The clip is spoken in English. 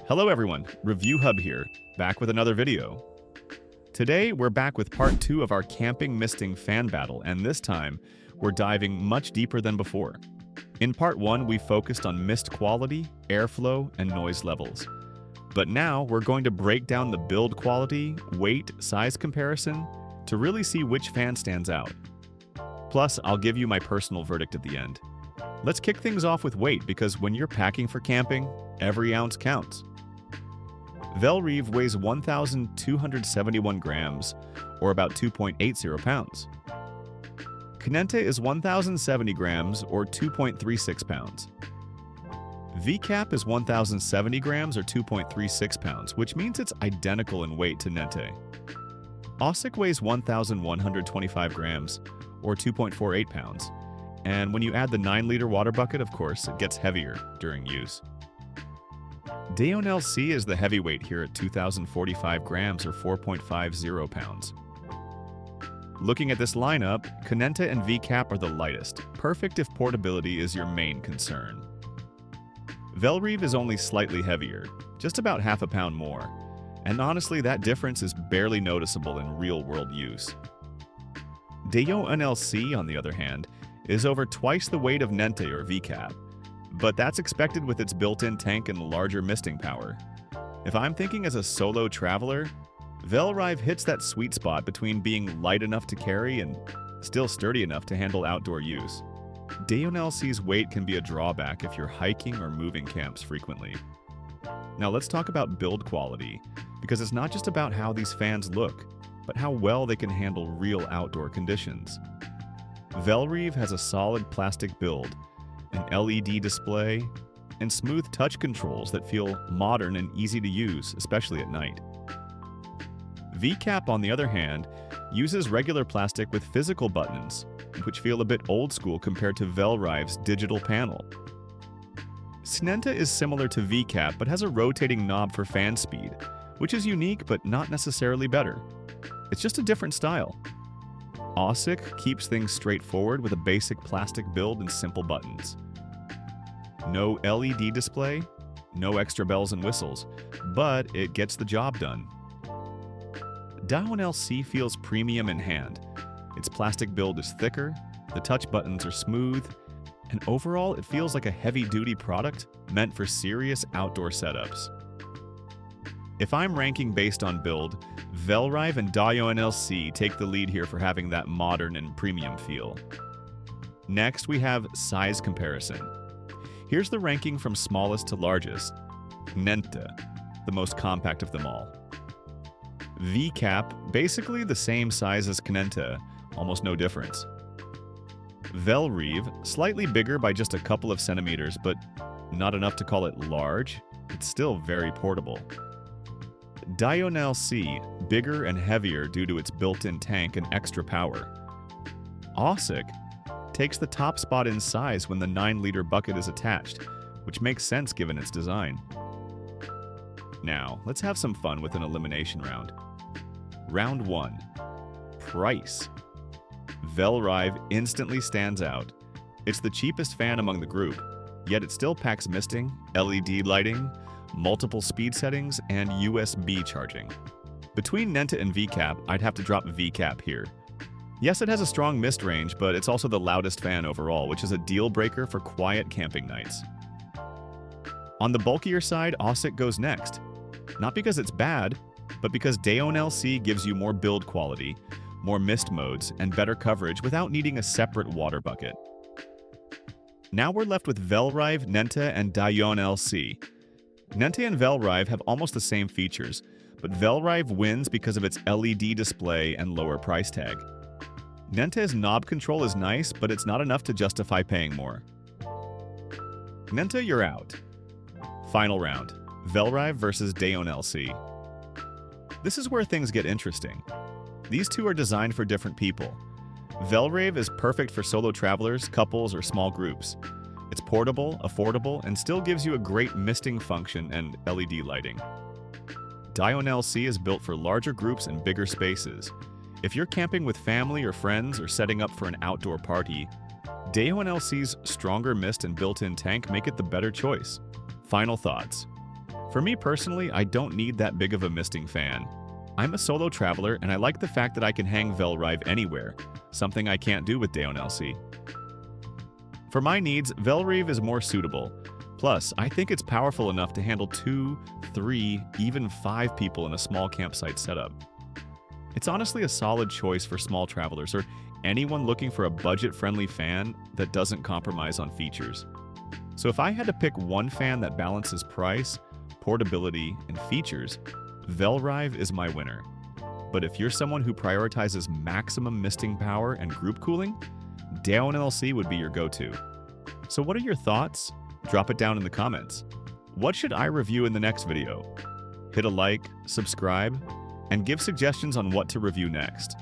Hello everyone, Review Hub here, back with another video. Today we're back with part 2 of our camping misting fan battle, and this time we're diving much deeper than before. In part 1 we focused on mist quality, airflow, and noise levels. But now we're going to break down the build quality, weight, size comparison to really see which fan stands out. Plus, I'll give you my personal verdict at the end. Let's kick things off with weight, because when you're packing for camping, every ounce counts. Vellrive weighs 1,271 grams, or about 2.80 pounds. Knente is 1,070 grams, or 2.36 pounds. Veecap is 1,070 grams, or 2.36 pounds, which means it's identical in weight to Knente. Ausic weighs 1,125 grams, or 2.48 pounds. And when you add the 9-liter water bucket, of course, it gets heavier during use. Daonlc is the heavyweight here at 2,045 grams, or 4.50 pounds. Looking at this lineup, Knente and Veecap are the lightest, perfect if portability is your main concern. Vellrive is only slightly heavier, just about half a pound more, and honestly that difference is barely noticeable in real-world use. Daonlc, on the other hand, is over twice the weight of Knente or Veecap, but that's expected with its built-in tank and larger misting power. If I'm thinking as a solo traveler, Vellrive hits that sweet spot between being light enough to carry and still sturdy enough to handle outdoor use. Daonlc's weight can be a drawback if you're hiking or moving camps frequently. Now let's talk about build quality, because it's not just about how these fans look, but how well they can handle real outdoor conditions. Vellrive has a solid plastic build, an LED display, and smooth touch controls that feel modern and easy to use, especially at night. Veecap, on the other hand, uses regular plastic with physical buttons, which feel a bit old school compared to Vellrive's digital panel. Knente is similar to Veecap but has a rotating knob for fan speed, which is unique but not necessarily better. It's just a different style. Ausic keeps things straightforward with a basic plastic build and simple buttons. No LED display, no extra bells and whistles, but it gets the job done. Daonlc feels premium in hand. Its plastic build is thicker, the touch buttons are smooth, and overall it feels like a heavy-duty product meant for serious outdoor setups. If I'm ranking based on build, Vellrive and Daonlc take the lead here for having that modern and premium feel. Next, we have size comparison. Here's the ranking from smallest to largest. Knente, the most compact of them all. Veecap, basically the same size as Knente, almost no difference. Vellrive, slightly bigger by just a couple of centimeters, but not enough to call it large. It's still very portable. Daonlc, bigger and heavier due to its built-in tank and extra power. Ausic takes the top spot in size when the 9-liter bucket is attached, which makes sense given its design. Now, let's have some fun with an elimination round. Round 1. Price. Vellrive instantly stands out. It's the cheapest fan among the group, yet it still packs misting, LED lighting, multiple speed settings, and USB charging. Between Knente and Veecap, I'd have to drop Veecap here. Yes, it has a strong mist range, but it's also the loudest fan overall, which is a deal breaker for quiet camping nights. On the bulkier side, Ausic goes next. Not because it's bad, but because Daonlc gives you more build quality, more mist modes, and better coverage without needing a separate water bucket. Now we're left with Vellrive, Knente, and Daonlc. Knente and Vellrive have almost the same features, but Vellrive wins because of its LED display and lower price tag. Knente's knob control is nice, but it's not enough to justify paying more. Knente, you're out. Final round, Vellrive versus Daonlc. This is where things get interesting. These two are designed for different people. Vellrive is perfect for solo travelers, couples, or small groups. It's portable, affordable, and still gives you a great misting function and LED lighting. Daonlc is built for larger groups and bigger spaces. If you're camping with family or friends or setting up for an outdoor party, Daonlc's stronger mist and built-in tank make it the better choice. Final thoughts. For For me personally, I don't need that big of a misting fan. I'm a solo traveler and I like the fact that I can hang Vellrive anywhere, something I can't do with Daonlc. For my needs, Vellrive is more suitable. Plus, I think it's powerful enough to handle 2, 3, even 5 people in a small campsite setup. It's honestly a solid choice for small travelers or anyone looking for a budget-friendly fan that doesn't compromise on features. So if I had to pick one fan that balances price, portability, and features, Vellrive is my winner. But if you're someone who prioritizes maximum misting power and group cooling, Daonlc would be your go-to. So what are your thoughts? Drop it down in the comments. What should I review in the next video? Hit a like, subscribe, and give suggestions on what to review next.